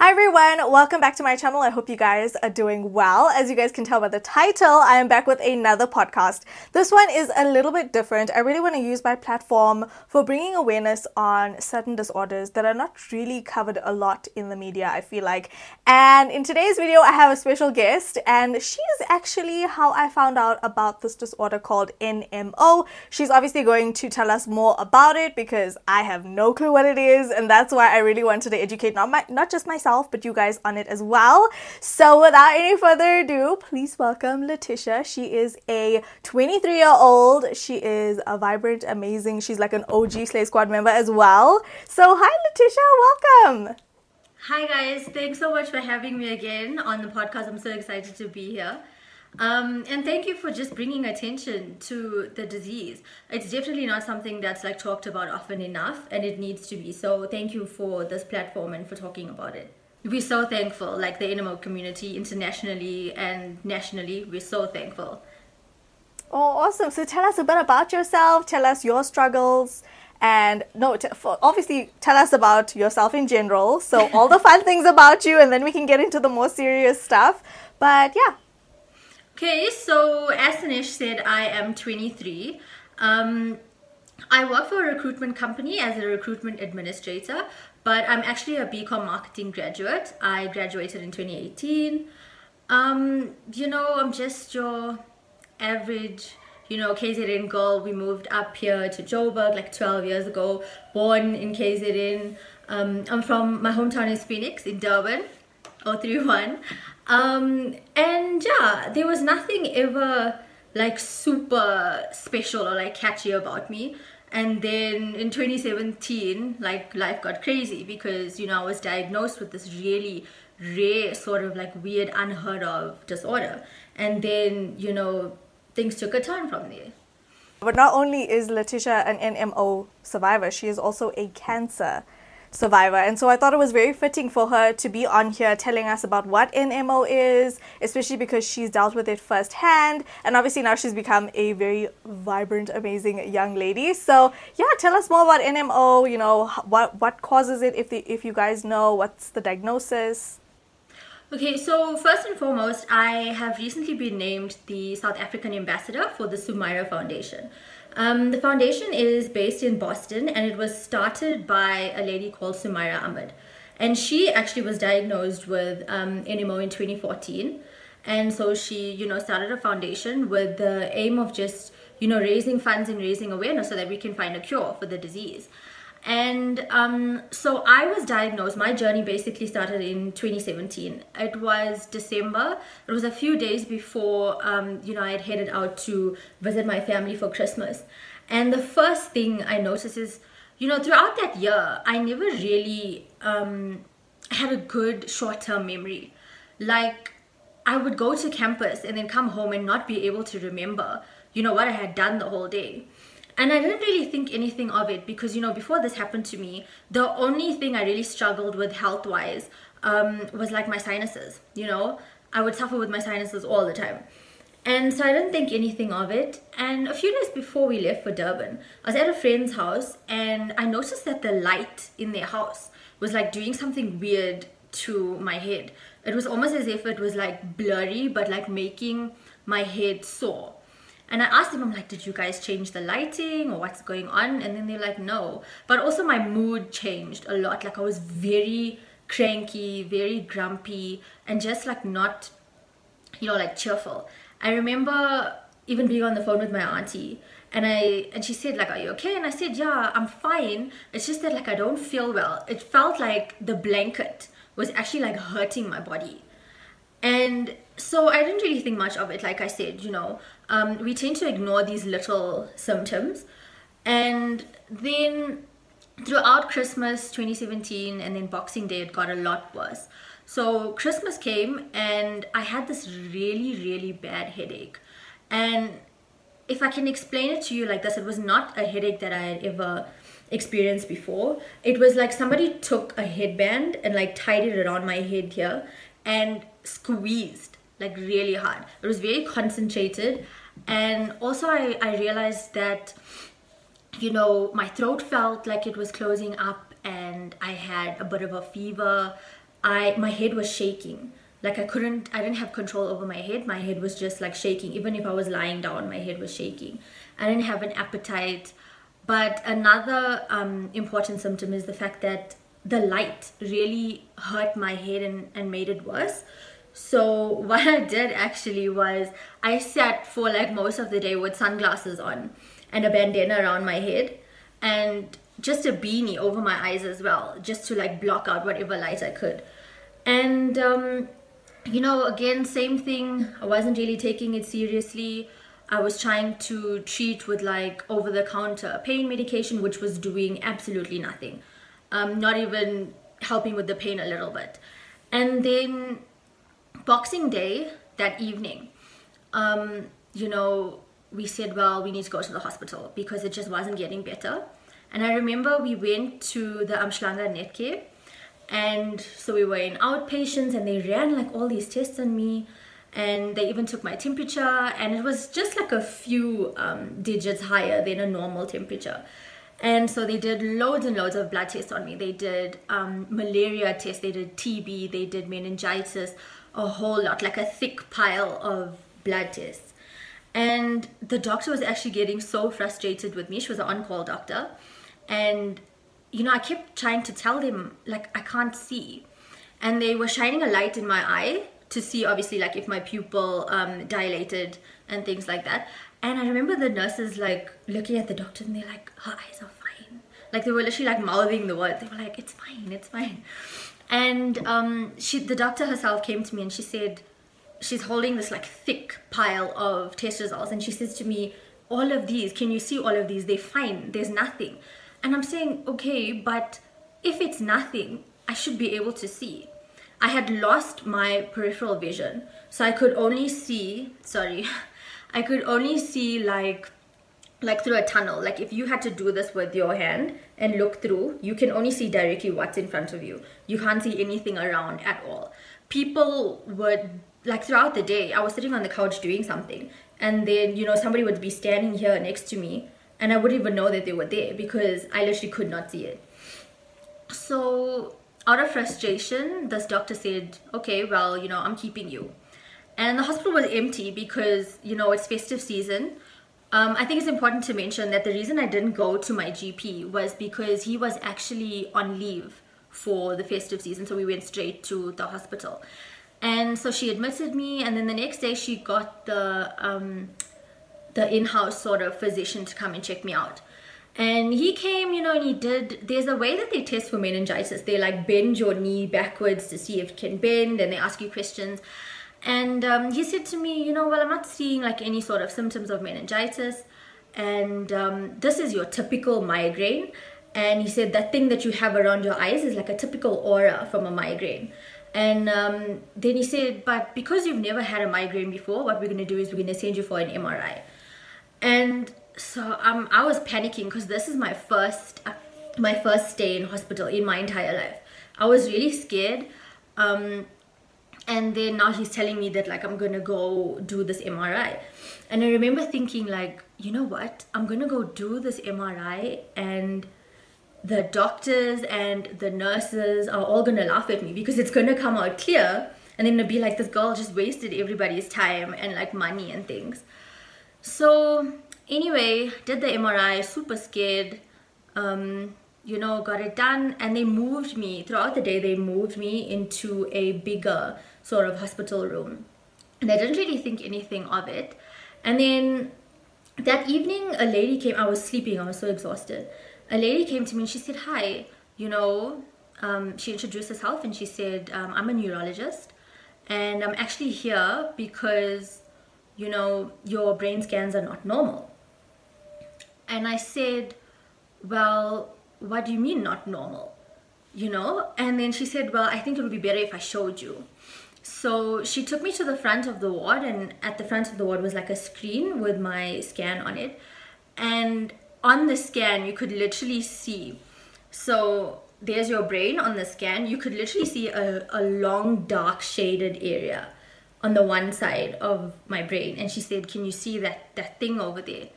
Hi everyone, welcome back to my channel. I hope you guys are doing well. As you guys can tell by the title, I am back with another podcast. This one is a little bit different. I really want to use my platform for bringing awareness on certain disorders that are not really covered a lot in the media, I feel like. And in today's video, I have a special guest, and she is actually how I found out about this disorder called NMO. She's obviously going to tell us more about it because I have no clue what it is, and that's why I really wanted to educate not just myself, but you guys on it as well. So without any further ado, please welcome Letitia. She is a 23-year-old. She is a vibrant, amazing. She's like an OG Slay Squad member as well. So hi Letitia, welcome. Hi guys, thanks so much for having me again on the podcast. I'm so excited to be here. And thank you for just bringing attention to the disease. It's definitely not something that's like talked about often enough, and it needs to be. So thank you for this platform and for talking about it. We're so thankful, like the NMO community internationally and nationally, we're so thankful. Oh, awesome. So tell us a bit about yourself, tell us your struggles, and obviously tell us about yourself in general. So all the fun things about you, and then we can get into the more serious stuff. But yeah. Okay, so as Sanesh said, I am 23. I work for a recruitment company as a recruitment administrator, but I'm actually a BCom marketing graduate. I graduated in 2018. I'm just your average, KZN girl. We moved up here to Joburg like 12 years ago, born in KZN. My hometown is Phoenix in Durban, 031. And yeah, there was nothing ever like super special or like catchy about me. And then in 2017, like life got crazy because, I was diagnosed with this really rare sort of like weird unheard of disorder. And then, things took a turn from there. But not only is Letitia an NMO survivor, she is also a cancer survivor, and so I thought it was very fitting for her to be on here telling us about what NMO is, especially because she's dealt with it firsthand, and obviously now she's become a very vibrant, amazing young lady. So yeah, tell us more about NMO, what causes it, if you guys know, what's the diagnosis? Okay, so first and foremost, I have recently been named the South African ambassador for the Sumaira Foundation. The foundation is based in Boston, and it was started by a lady called Sumaira Ahmed. And she actually was diagnosed with NMO in 2014. And so she, started a foundation with the aim of just, raising funds and raising awareness so that we can find a cure for the disease. And so I was diagnosed. My journey basically started in 2017. It was December. It was a few days before, I had headed out to visit my family for Christmas. And the first thing I noticed is, throughout that year, I never really had a good short-term memory. Like, I would go to campus and then come home and not be able to remember, what I had done the whole day. And I didn't really think anything of it because, before this happened to me, the only thing I really struggled with health-wise was like my sinuses, I would suffer with my sinuses all the time. And so I didn't think anything of it. And a few days before we left for Durban, I was at a friend's house and I noticed that the light in their house was like doing something weird to my head. It was almost as if it was like blurry, but like making my head sore. And I asked them, I'm like, did you guys change the lighting or what's going on? And then they're like, no. But also my mood changed a lot. Like I was very cranky, very grumpy, and just like not, like cheerful. I remember even being on the phone with my auntie and she said like, are you okay? And I said, yeah, I'm fine. It's just that like I don't feel well. It felt like the blanket was actually like hurting my body. And so I didn't really think much of it. Like I said, we tend to ignore these little symptoms. And then throughout Christmas 2017 and then Boxing Day, it got a lot worse. So Christmas came and I had this really, really bad headache. And if I can explain it to you like this, it was not a headache that I had ever experienced before. It was like somebody took a headband and like tied it around my head here and squeezed like really hard. It was very concentrated. And also I realized that, my throat felt like it was closing up and I had a bit of a fever. my head was shaking. Like I didn't have control over my head. My head was just like shaking. Even if I was lying down, my head was shaking. I didn't have an appetite. But another important symptom is the fact that the light really hurt my head and made it worse. So what I did actually was I sat for like most of the day with sunglasses on and a bandana around my head and just a beanie over my eyes as well, just to like block out whatever light I could. And you know, again, same thing. I wasn't really taking it seriously. I was trying to treat with like over-the-counter pain medication, which was doing absolutely nothing. Not even helping with the pain a little bit. And then Boxing Day, that evening, you know, we said, well, we need to go to the hospital because it just wasn't getting better. And I remember we went to the Amshlanga Netcare, and so we were in outpatients and they ran like all these tests on me, and they even took my temperature, and it was just like a few digits higher than a normal temperature. And so they did loads and loads of blood tests on me. They did malaria tests, they did TB, they did meningitis, a whole lot, like a thick pile of blood tests. And the doctor was actually getting so frustrated with me. She was an on-call doctor. And, you know, I kept trying to tell them, like, I can't see. And they were shining a light in my eye to see, obviously, like, if my pupil dilated and things like that. And I remember the nurses, like, looking at the doctor and they're like, her eyes are fine. Like, they were literally, like, mouthing the words. They were like, it's fine, it's fine. And the doctor herself came to me and she said, she's holding this like thick pile of test results, and she says to me, all of these, can you see all of these? They're fine, there's nothing. And I'm saying, okay, but if it's nothing, I should be able to see. I had lost my peripheral vision, so I could only see, I could only see like through a tunnel. Like if you had to do this with your hand and look through, you can only see directly what's in front of you. You can't see anything around at all. People would, like throughout the day, I was sitting on the couch doing something, and then, you know, somebody would be standing here next to me and I wouldn't even know that they were there because I literally could not see it. So out of frustration, this doctor said, okay, well, you know, I'm keeping you. And the hospital was empty because, you know, it's festive season. I think it's important to mention that the reason I didn't go to my GP was because he was actually on leave for the festive season, so we went straight to the hospital. And so she admitted me, and then the next day she got the in-house sort of physician to come and check me out. And he came, you know, and he did, there's a way that they test for meningitis. They like bend your knee backwards to see if it can bend, and they ask you questions. And he said to me, you know, well, I'm not seeing like any sort of symptoms of meningitis, and this is your typical migraine. And he said that thing that you have around your eyes is like a typical aura from a migraine. And then he said, but because you've never had a migraine before, what we're going to do is we're going to send you for an MRI. And so I was panicking because this is my first stay in hospital in my entire life. I was really scared. And then now he's telling me that like I'm gonna go do this MRI. And I remember thinking like, you know what, I'm gonna go do this MRI and the doctors and the nurses are all gonna laugh at me because it's gonna come out clear, and then it'll be like, this girl just wasted everybody's time and like money and things. So anyway, did the MRI, super scared, you know, got it done, and they moved me, throughout the day they moved me into a bigger sort of hospital room, and I didn't really think anything of it. And then that evening a lady came, I was sleeping, I was so exhausted. A lady came to me and she said, hi, you know, she introduced herself and she said, I'm a neurologist and I'm actually here because, you know, your brain scans are not normal. And I said, well, what do you mean not normal? You know? And then she said, well, I think it would be better if I showed you. So she took me to the front of the ward, and at the front of the ward was like a screen with my scan on it. And on the scan, you could literally see, so there's your brain on the scan. You could literally see a long, dark shaded area on the one side of my brain. And she said, can you see that thing over there?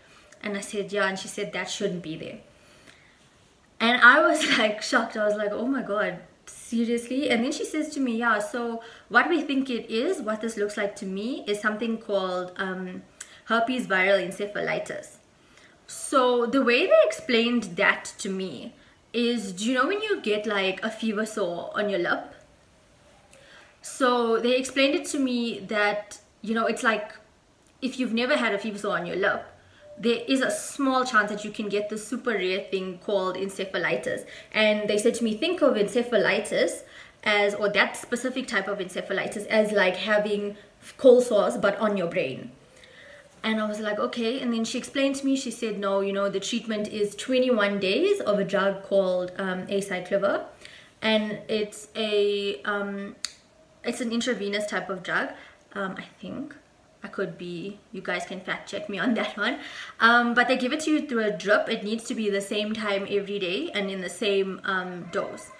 And I said, yeah. And she said, that shouldn't be there. And I was like shocked. I was like, oh my God, seriously? And then she says to me, yeah, so what we think it is, what this looks like to me, is something called herpes viral encephalitis. So the way they explained that to me is, do you know when you get like a fever sore on your lip? So they explained it to me that, you know, it's like if you've never had a fever sore on your lip, there is a small chance that you can get this super rare thing called encephalitis. And they said to me, think of encephalitis as, or that specific type of encephalitis as like having cold sores but on your brain. And I was like, okay. And then she explained to me, she said, no, you know, the treatment is 21 days of a drug called acyclovir. And it's an intravenous type of drug, I think. I could be, you guys can fact check me on that one. But they give it to you through a drip. It needs to be the same time every day and in the same dose.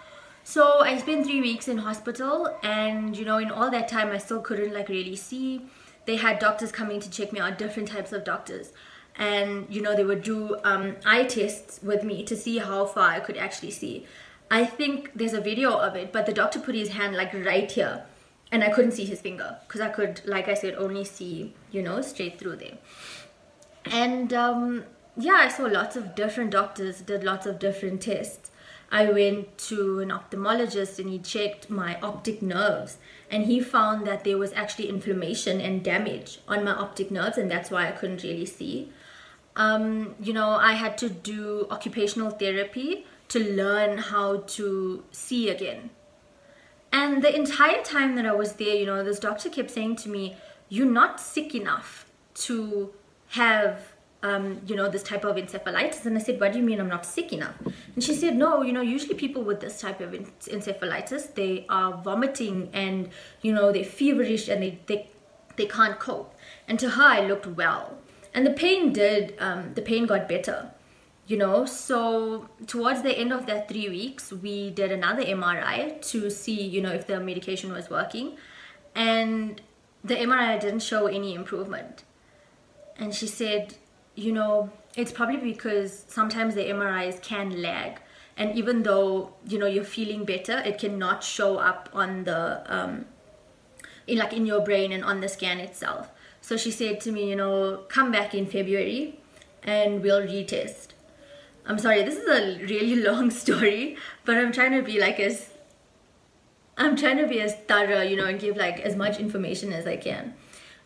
So I spent 3 weeks in hospital, and you know, in all that time I still couldn't like really see. They had doctors coming to check me out, different types of doctors. And you know, they would do eye tests with me to see how far I could actually see. I think there's a video of it, but the doctor put his hand like right here. And I couldn't see his finger because I could, like I said, only see, you know, straight through there. And yeah, I saw lots of different doctors, did lots of different tests. I went to an ophthalmologist and he checked my optic nerves. And he found that there was actually inflammation and damage on my optic nerves, and that's why I couldn't really see. You know, I had to do occupational therapy to learn how to see again. And the entire time that I was there, you know, this doctor kept saying to me, you're not sick enough to have, you know, this type of encephalitis. And I said, what do you mean I'm not sick enough? And she said, no, you know, usually people with this type of encephalitis, they are vomiting and, you know, they're feverish and they can't cope. And to her, I looked well. And the pain got better. You know, so towards the end of that 3 weeks, we did another MRI to see, you know, if the medication was working. And the MRI didn't show any improvement. And she said, you know, it's probably because sometimes the MRIs can lag. And even though, you know, you're feeling better, it cannot show up on the, in your brain and on the scan itself. So she said to me, you know, come back in February and we'll retest. I'm sorry, this is a really long story, but I'm trying to be as thorough, you know, and give like as much information as I can.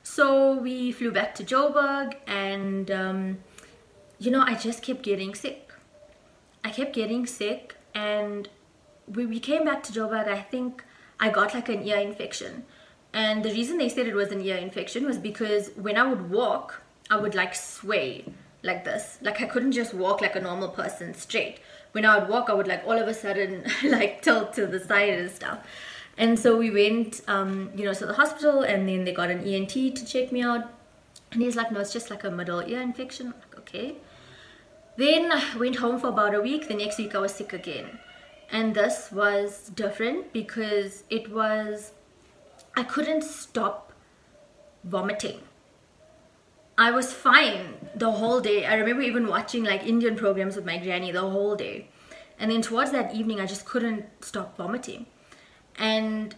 So we flew back to Joburg, and you know, I just kept getting sick. I kept getting sick, and we came back to Joburg. I think I got like an ear infection, and the reason they said it was an ear infection was because when I would walk, I would like sway like this. Like I couldn't just walk like a normal person straight. When I would walk, I would like all of a sudden like tilt to the side and stuff. And so we went, you know, to the hospital, and then they got an ENT to check me out. And he's like, no, it's just like a middle ear infection. I'm like, okay. Then I went home for about a week. The next week I was sick again. And this was different because I couldn't stop vomiting. I was fine the whole day. I remember even watching like Indian programs with my granny the whole day. And then towards that evening, I just couldn't stop vomiting. And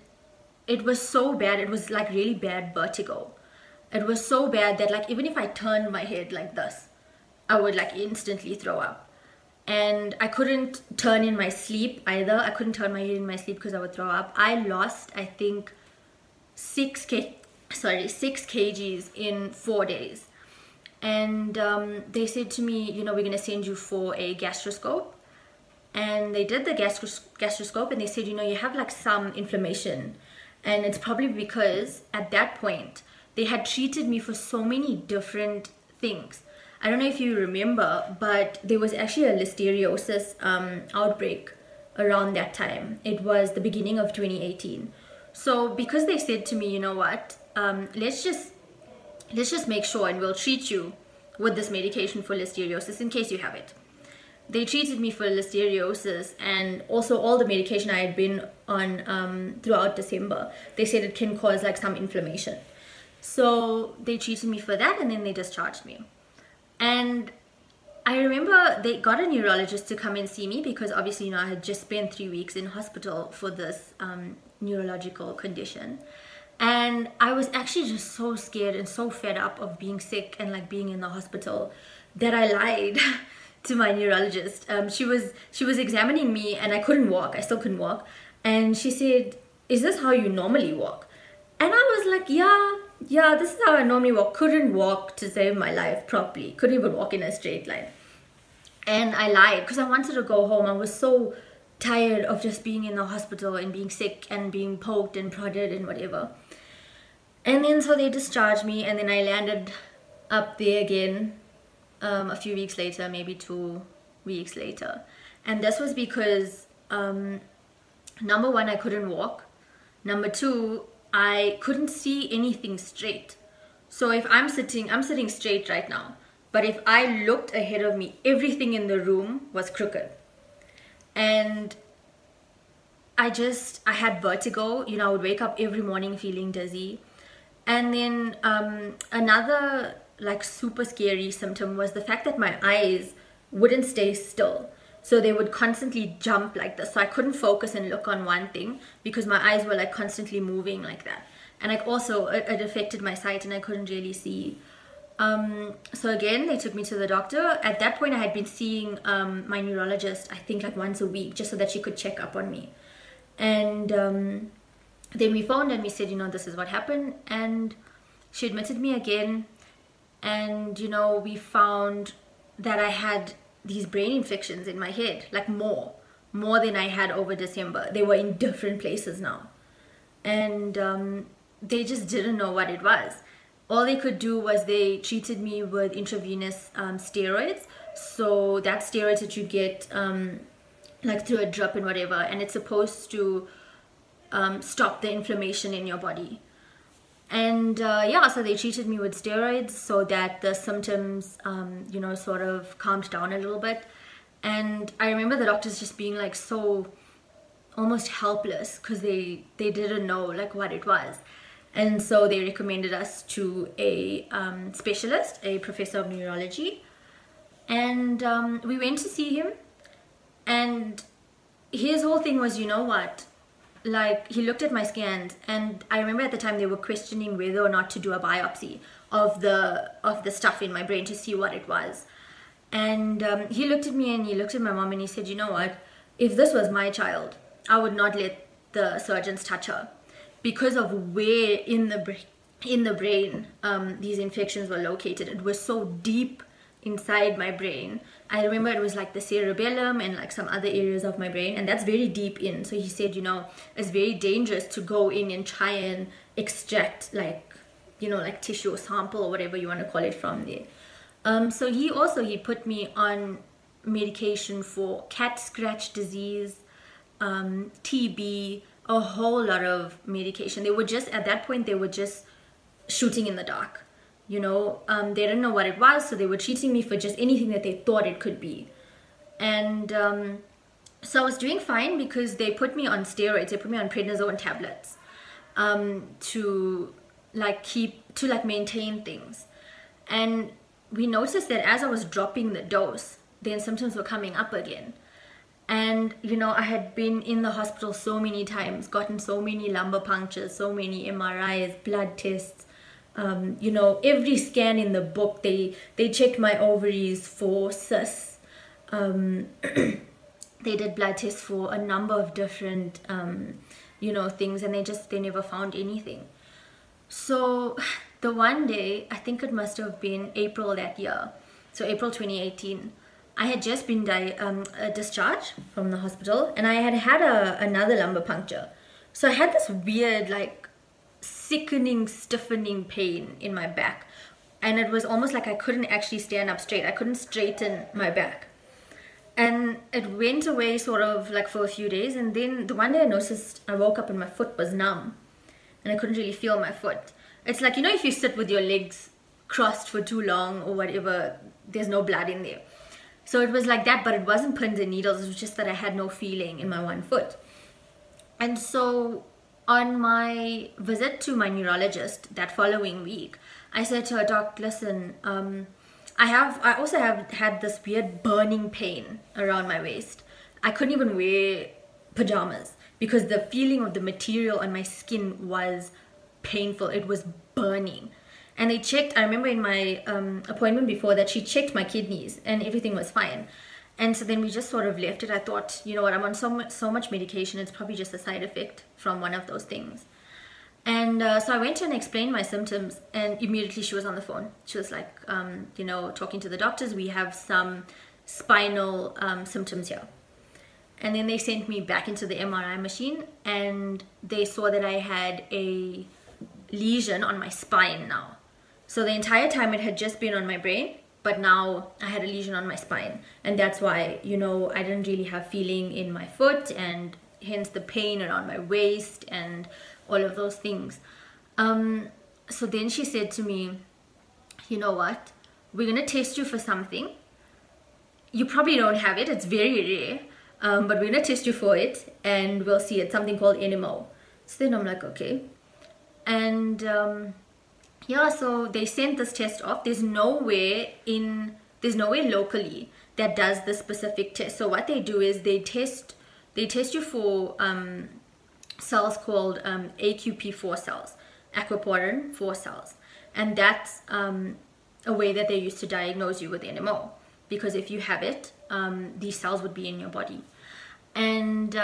it was so bad. It was like really bad vertigo. It was so bad that like even if I turned my head like this, I would like instantly throw up. And I couldn't turn in my sleep either. I couldn't turn my head in my sleep because I would throw up. I lost, I think, 6 kgs in 4 days. And they said to me, you know, we're going to send you for a gastroscope. And they did the gastroscope, and they said, you know, you have like some inflammation. And it's probably because at that point, they had treated me for so many different things. I don't know if you remember, but there was actually a listeriosis outbreak around that time. It was the beginning of 2018. So because they said to me, you know what, let's just make sure and we'll treat you with this medication for listeriosis in case you have it. They treated me for listeriosis and also all the medication I had been on throughout December. They said it can cause like some inflammation. So they treated me for that, and then they discharged me. And I remember they got a neurologist to come and see me because obviously, you know, I had just spent 3 weeks in hospital for this neurological condition. And I was actually just so scared and so fed up of being sick and like being in the hospital that I lied to my neurologist. She was examining me and I couldn't walk. I still couldn't walk. And she said, "Is this how you normally walk?" And I was like, yeah, this is how I normally walk. Couldn't walk to save my life properly. Couldn't even walk in a straight line. And I lied because I wanted to go home. I was so tired of just being in the hospital and being sick and being poked and prodded and whatever. And then so they discharged me, and then I landed up there again a few weeks later, maybe 2 weeks later. And this was because number one, I couldn't walk. Number two, I couldn't see anything straight. So if I'm sitting straight right now, but if I looked ahead of me, everything in the room was crooked. And I had vertigo. You know, I would wake up every morning feeling dizzy. And then another like super scary symptom was the fact that my eyes wouldn't stay still. So they would constantly jump like this. So I couldn't focus and look on one thing because my eyes were like constantly moving like that. And like also it affected my sight and I couldn't really see. So again, they took me to the doctor. At that point, I had been seeing my neurologist, I think like once a week, just so that she could check up on me. And then we phoned and we said, you know, this is what happened. And she admitted me again. And, you know, we found that I had these brain infections in my head, like more than I had over December. They were in different places now. And they just didn't know what it was. All they could do was they treated me with intravenous steroids. So that's steroids that you get like through a drip and whatever. And it's supposed to stop the inflammation in your body. And yeah, so they treated me with steroids so that the symptoms, you know, sort of calmed down a little bit. And I remember the doctors just being like so almost helpless because they didn't know like what it was. And so they recommended us to a specialist, a professor of neurology. And we went to see him. And his whole thing was, you know what? Like, he looked at my scans, and I remember at the time they were questioning whether or not to do a biopsy of the stuff in my brain to see what it was. And he looked at me and he looked at my mom and he said, you know what? If this was my child, I would not let the surgeons touch her because of where in the brain these infections were located. It was so deep inside my brain. I remember it was like the cerebellum and like some other areas of my brain, and that's very deep in. So he said, you know, it's very dangerous to go in and try and extract like, you know, like tissue or sample or whatever you want to call it from there. So he put me on medication for cat scratch disease, TB, a whole lot of medication. They were just, at that point, they were just shooting in the dark. You know, they didn't know what it was, so they were treating me for just anything that they thought it could be. And so I was doing fine because they put me on steroids. They put me on prednisone tablets to maintain things. And we noticed that as I was dropping the dose, then symptoms were coming up again. And, you know, I had been in the hospital so many times, gotten so many lumbar punctures, so many MRIs, blood tests. You know, every scan in the book, they checked my ovaries for cysts. They did blood tests for a number of different, you know, things, and they never found anything. So the one day, I think it must have been April that year, so April 2018, I had just been discharged from the hospital, and I had another lumbar puncture. So I had this weird, like, sickening, stiffening pain in my back. And it was almost like I couldn't actually stand up straight. I couldn't straighten my back. And it went away sort of like for a few days. And then the one day I noticed I woke up and my foot was numb. And I couldn't really feel my foot. It's like, you know, if you sit with your legs crossed for too long or whatever, there's no blood in there. So it was like that, but it wasn't pins and needles. It was just that I had no feeling in my one foot. And so on my visit to my neurologist that following week, I said to her, Doc, listen, I also have had this weird burning pain around my waist. I couldn't even wear pajamas because the feeling of the material on my skin was painful. It was burning. And they checked, I remember in my appointment before that, she checked my kidneys and everything was fine. And so then we just sort of left it. I thought, you know what, I'm on so much medication, it's probably just a side effect from one of those things. And so I went to and explained my symptoms, and immediately she was on the phone. She was like, you know, talking to the doctors, we have some spinal symptoms here. And then they sent me back into the MRI machine, and they saw that I had a lesion on my spine now. So the entire time it had just been on my brain, but now I had a lesion on my spine. And that's why, you know, I didn't really have feeling in my foot, and hence the pain around my waist and all of those things. So then she said to me, you know what, we're gonna test you for something. You probably don't have it, it's very rare, but we're gonna test you for it and we'll see. It's something called NMO. So then I'm like, okay. And yeah, so they sent this test off. There's nowhere locally that does this specific test. So what they do is they test you for cells called AQP4 cells, aquaporin 4 cells, and that's a way that they use to diagnose you with NMO, because if you have it, these cells would be in your body. And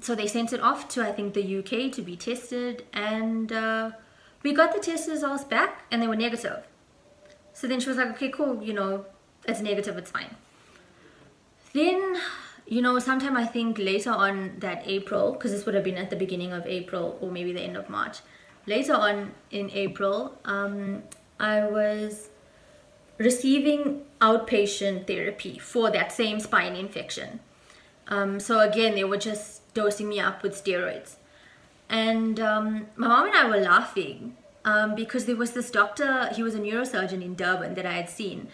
so they sent it off to, I think, the UK to be tested, and we got the test results back and they were negative. So then she was like, okay, cool, you know, it's negative, it's fine. Then, you know, sometime I think later on that April, because this would have been at the beginning of April or maybe the end of March, later on in April, I was receiving outpatient therapy for that same spine infection. So again, they were just dosing me up with steroids. And my mom and I were laughing because there was this doctor, he was a neurosurgeon in Durban that I had seen.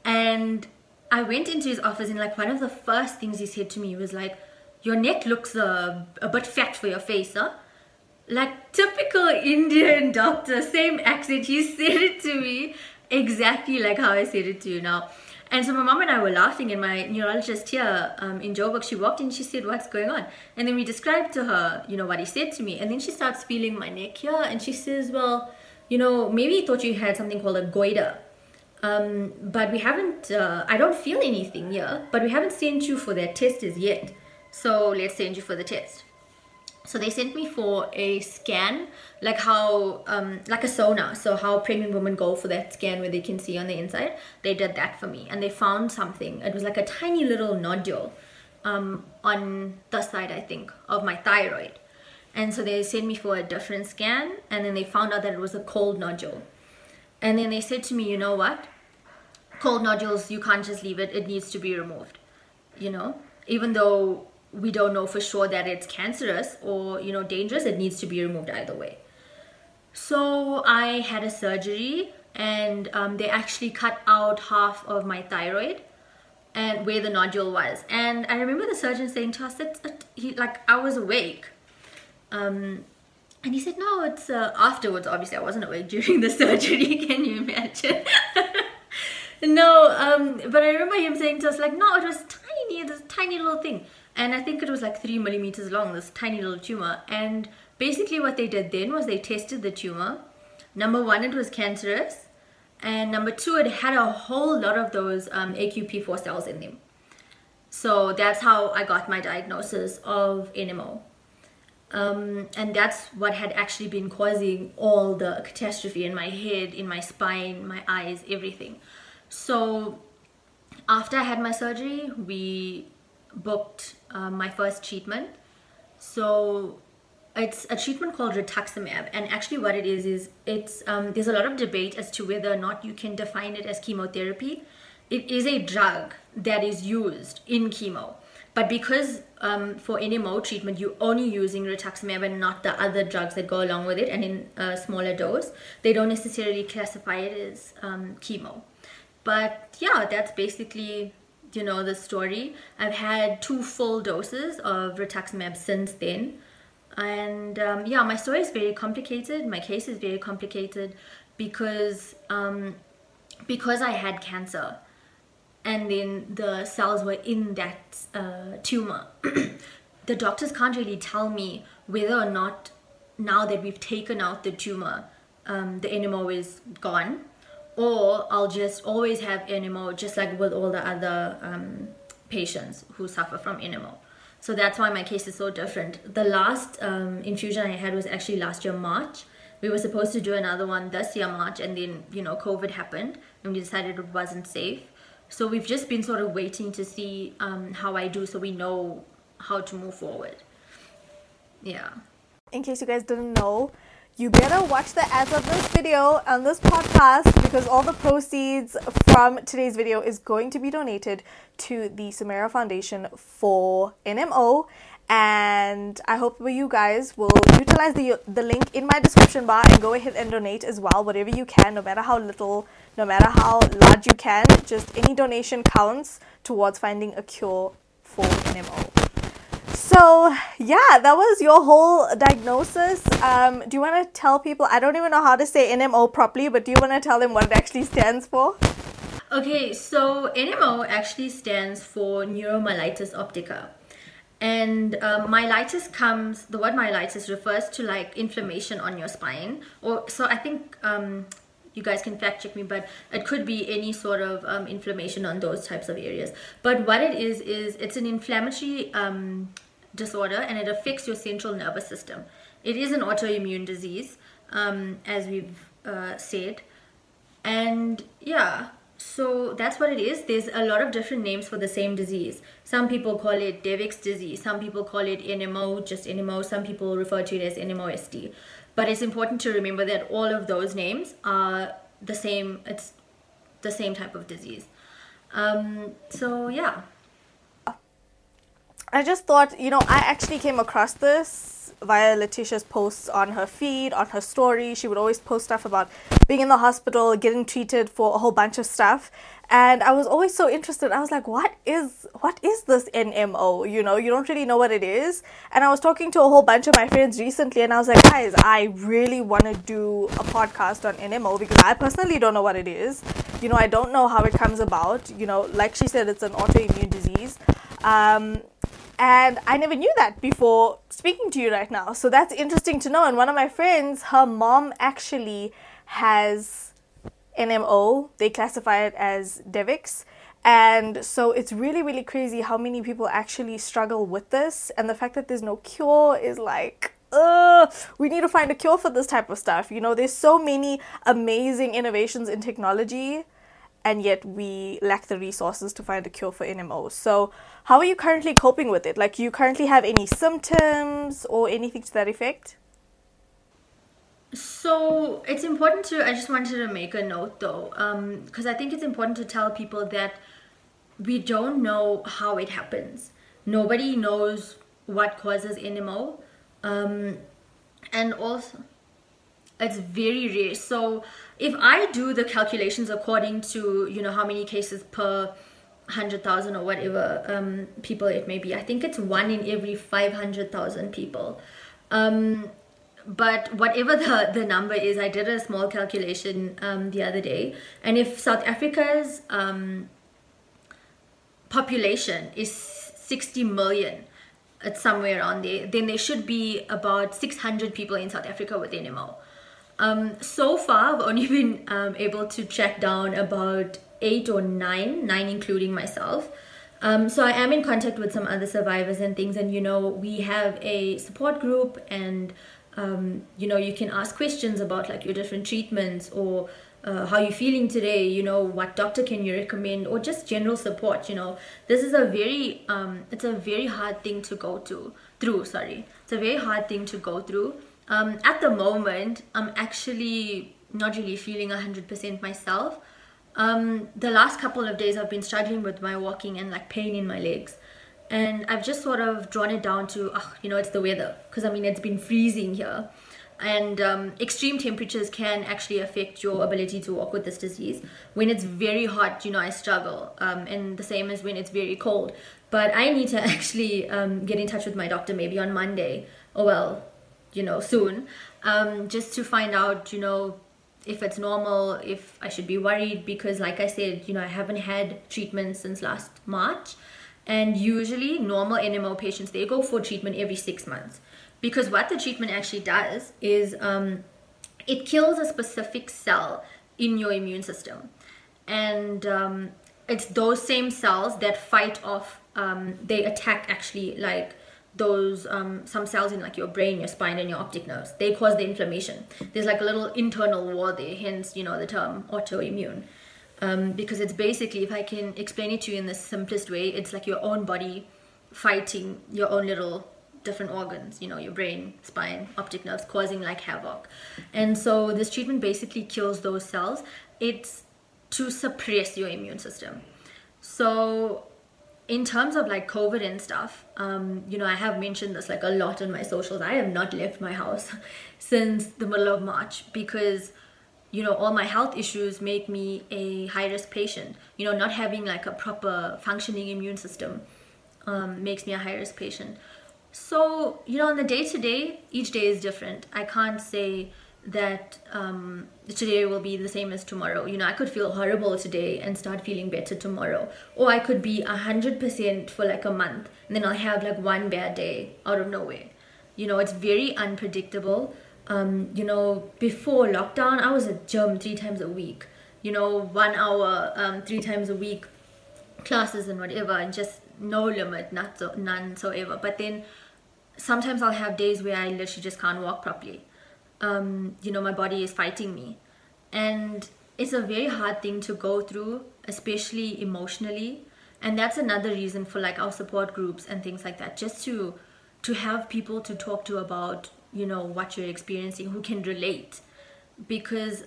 And I went into his office, and like one of the first things he said to me was like, your neck looks a bit fat for your face, huh? Like typical Indian doctor, same accent. He said it to me exactly like how I said it to you now. And so my mom and I were laughing, and my neurologist here in Joburg, she walked in, she said, what's going on? And then we described to her, you know, what he said to me. And then she starts feeling my neck here, and she says, well, you know, maybe he thought you had something called a goiter. But we haven't, I don't feel anything here, but we haven't sent you for that test as yet. So let's send you for the test. So they sent me for a scan, like how, like a sonar. So how pregnant women go for that scan where they can see on the inside. They did that for me, and they found something. It was like a tiny little nodule on the side, I think, of my thyroid. And so they sent me for a different scan, and then they found out that it was a cold nodule. And then they said to me, you know what? Cold nodules, you can't just leave it. It needs to be removed, you know? Even though we don't know for sure that it's cancerous or, you know, dangerous, it needs to be removed either way. So I had a surgery, and they actually cut out half of my thyroid and where the nodule was. And I remember the surgeon saying to us that I was awake. And he said, no, it's afterwards. Obviously, I wasn't awake during the surgery. Can you imagine? No, but I remember him saying to us, like, no, it was tiny, this tiny little thing. And I think it was like 3 millimeters long, this tiny little tumor. And basically what they did then was they tested the tumor. Number 1, it was cancerous. And number 2, it had a whole lot of those AQP4 cells in them. So that's how I got my diagnosis of NMO. And that's what had actually been causing all the catastrophe in my head, in my spine, my eyes, everything. So after I had my surgery, we booked my first treatment. So it's a treatment called rituximab, and actually what it is it's there's a lot of debate as to whether or not you can define it as chemotherapy. It is a drug that is used in chemo, but because for NMO treatment you're only using rituximab and not the other drugs that go along with it, and in a smaller dose, they don't necessarily classify it as chemo. But yeah, that's basically, you know, the story. I've had 2 full doses of rituximab since then. And yeah, my story is very complicated. My case is very complicated because because I had cancer and then the cells were in that tumor, the doctors can't really tell me whether or not, now that we've taken out the tumor, the NMO is gone, or I'll just always have NMO, just like with all the other patients who suffer from NMO. So that's why my case is so different. The last infusion I had was actually last year March. We were supposed to do another one this year March, and then, you know, COVID happened and we decided it wasn't safe. So we've just been sort of waiting to see how I do, so we know how to move forward. Yeah. In case you guys didn't know, you better watch the ads of this video and this podcast, because all the proceeds from today's video is going to be donated to the Sumaira Foundation for NMO. And I hope you guys will utilize the link in my description bar and go ahead and donate as well, whatever you can, no matter how little, no matter how large you can. Just any donation counts towards finding a cure for NMO. So yeah, that was your whole diagnosis. Do you want to tell people, I don't even know how to say NMO properly, but do you want to tell them what it actually stands for? Okay, so NMO actually stands for neuromyelitis optica. And myelitis comes, the word myelitis refers to like inflammation on your spine. Or so I think you guys can fact check me, but it could be any sort of inflammation on those types of areas. But what it is it's an inflammatory disorder, and it affects your central nervous system. It is an autoimmune disease, as we've said. And yeah, so that's what it is. There's a lot of different names for the same disease. Some people call it Devick's disease, some people call it NMO, just NMO, some people refer to it as NMOSD. But it's important to remember that all of those names are the same. It's the same type of disease. So yeah. I just thought, you know, I actually came across this via Letitia's posts on her feed, on her story. She would always post stuff about being in the hospital, getting treated for a whole bunch of stuff. And I was always so interested. I was like, what is this NMO? You know, you don't really know what it is. And I was talking to a whole bunch of my friends recently, and I was like, guys, I really want to do a podcast on NMO because I personally don't know what it is. You know, I don't know how it comes about. You know, like she said, it's an autoimmune disease. And I never knew that before speaking to you right now. So that's interesting to know. And one of my friends, her mom actually has NMO. They classify it as Devick's. And so it's really, really crazy how many people actually struggle with this. And the fact that there's no cure is like, we need to find a cure for this type of stuff. You know, there's so many amazing innovations in technology, and yet we lack the resources to find a cure for NMO. So how are you currently coping with it? Like, do you currently have any symptoms or anything to that effect? So it's important to, I just wanted to make a note though, because I think it's important to tell people that we don't know how it happens. Nobody knows what causes NMO. And also, it's very rare. So if I do the calculations according to, you know, how many cases per 100,000 or whatever people it may be, I think it's 1 in every 500,000 people. But whatever the number is, I did a small calculation the other day, and if South Africa's population is 60 million, it's somewhere around there, then there should be about 600 people in South Africa with NMO. So far, I've only been able to track down about 8 or 9 including myself. So I am in contact with some other survivors and things, and you know, we have a support group, and you know, you can ask questions about like your different treatments, or how you're feeling today, you know, what doctor can you recommend, or just general support. You know, this is a very it's a very hard thing to go through. It's a very hard thing to go through. At the moment, I'm actually not really feeling 100% myself. The last couple of days I've been struggling with my walking and like pain in my legs, and I've just sort of drawn it down to, you know, it's the weather, because I mean, it's been freezing here, and extreme temperatures can actually affect your ability to walk with this disease. When it's very hot, you know, I struggle, and the same as when it's very cold. But I need to actually get in touch with my doctor maybe on Monday, or well, you know, soon, just to find out, you know, if it's normal, if I should be worried, because like I said, you know, I haven't had treatment since last March. And usually normal NMO patients, they go for treatment every 6 months, because what the treatment actually does is it kills a specific cell in your immune system. And it's those same cells that fight off, they attack actually like those some cells in like your brain, your spine, and your optic nerves. They cause the inflammation. There's like a little internal war there, hence, you know, the term autoimmune. Because it's basically, if I can explain it to you in the simplest way, it's like your own body fighting your own little different organs, you know, your brain, spine, optic nerves, causing like havoc. And so this treatment basically kills those cells. It's to suppress your immune system. So in terms of like COVID and stuff, you know, I have mentioned this like a lot on my socials. I have not left my house since the middle of March because, you know, all my health issues make me a high-risk patient. You know, not having like a proper functioning immune system makes me a high-risk patient. So, you know, on the day-to-day, each day is different. I can't say that today will be the same as tomorrow. You know, I could feel horrible today and start feeling better tomorrow. Or I could be 100% for like a month, and then I'll have like one bad day out of nowhere. You know, it's very unpredictable. You know, before lockdown, I was at gym 3 times a week. You know, 1 hour, 3 times a week, classes and whatever, and just no limit, none so ever. But then sometimes I'll have days where I literally just can't walk properly. You know, my body is fighting me, and it's a very hard thing to go through, especially emotionally. And that's another reason for like our support groups and things like that, just to have people to talk to about, you know, what you're experiencing, who can relate. Because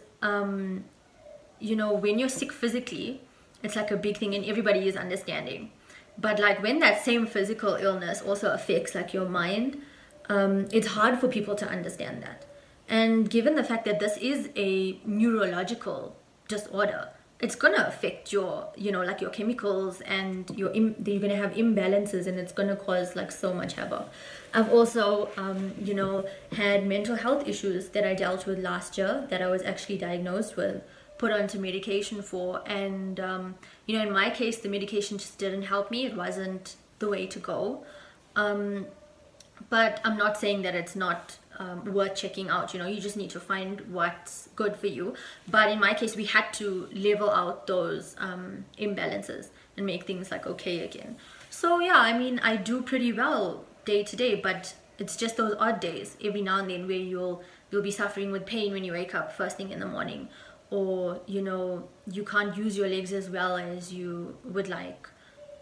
you know, when you're sick physically, it's like a big thing and everybody is understanding. But like when that same physical illness also affects like your mind, it's hard for people to understand that. And given the fact that this is a neurological disorder, it's gonna affect your, you know, like your chemicals, and you're gonna have imbalances, and it's gonna cause like so much havoc. I've also, you know, had mental health issues that I dealt with last year that I was actually diagnosed with, put onto medication for, and you know, in my case, the medication just didn't help me. It wasn't the way to go. But I'm not saying that it's not worth checking out. You know, you just need to find what's good for you. But in my case, we had to level out those imbalances and make things like okay again. So yeah, I mean, I do pretty well day to day, but it's just those odd days every now and then where you'll be suffering with pain when you wake up first thing in the morning, or you know, you can't use your legs as well as you would like,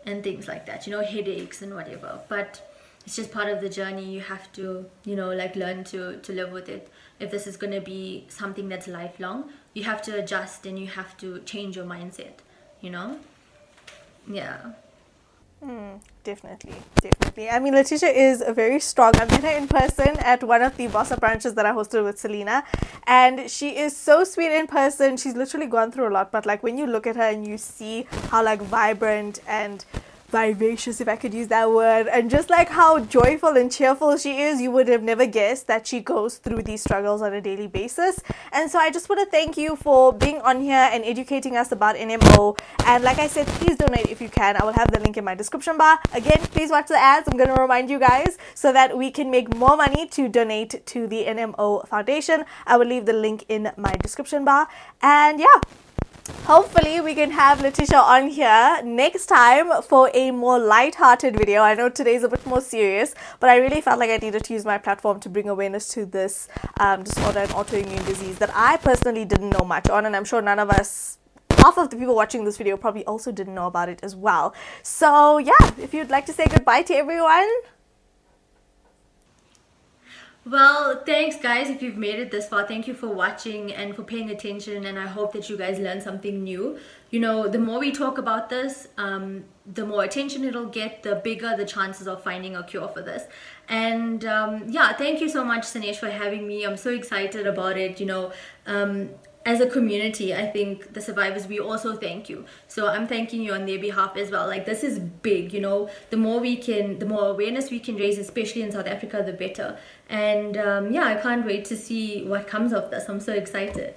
and things like that, you know, headaches and whatever. But it's just part of the journey. You have to, you know, like learn to live with it. If this is going to be something that's lifelong, you have to adjust and you have to change your mindset, you know? Yeah. Definitely. I mean, Letitia is very strong. I met her in person at one of the Bossa branches that I hosted with Selena, and she is so sweet in person. She's literally gone through a lot, but like when you look at her and you see how like vibrant and vivacious, if I could use that word, and just like how joyful and cheerful she is, you would have never guessed that she goes through these struggles on a daily basis. And so I just want to thank you for being on here and educating us about NMO. And like I said, please donate if you can. I will have the link in my description bar. Again, please watch the ads. I'm going to remind you guys so that we can make more money to donate to the NMO Foundation. I will leave the link in my description bar. And yeah, hopefully we can have Letitia on here next time for a more light-hearted video. I know today's a bit more serious, but I really felt like I needed to use my platform to bring awareness to this disorder and autoimmune disease that I personally didn't know much on, and I'm sure none of us, half of the people watching this video probably also didn't know about it as well. So yeah, if you'd like to say goodbye to everyone. Well, thanks guys if you've made it this far. Thank you for watching and for paying attention, and I hope that you guys learn something new. You know, the more we talk about this, the more attention it'll get, the bigger the chances of finding a cure for this. And yeah, thank you so much, Sanesh, for having me. I'm so excited about it. You know, as a community, I think the survivors, we also thank you. So I'm thanking you on their behalf as well. Like, this is big, you know. The more awareness we can raise, especially in South Africa, the better. And yeah, I can't wait to see what comes of this. I'm so excited.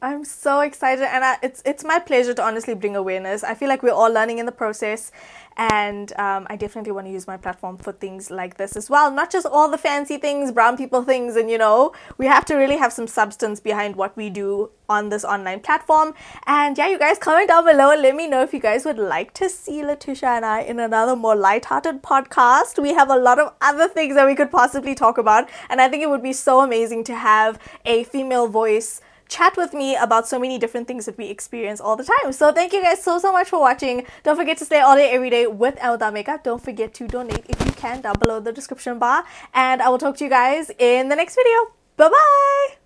I'm so excited, and it's my pleasure to honestly bring awareness. I feel like we're all learning in the process, and I definitely want to use my platform for things like this as well. Not just all the fancy things, brown people things, and we have to really have some substance behind what we do on this online platform. And yeah, you guys, comment down below and let me know if you guys would like to see Letitia and I in another more lighthearted podcast. We have a lot of other things that we could possibly talk about, and I think it would be so amazing to have a female voice chat with me about so many different things that we experience all the time. So thank you guys so much for watching. Don't forget to stay all day every day with and without makeup. Don't forget to donate if you can down below the description bar, and I will talk to you guys in the next video. Bye bye.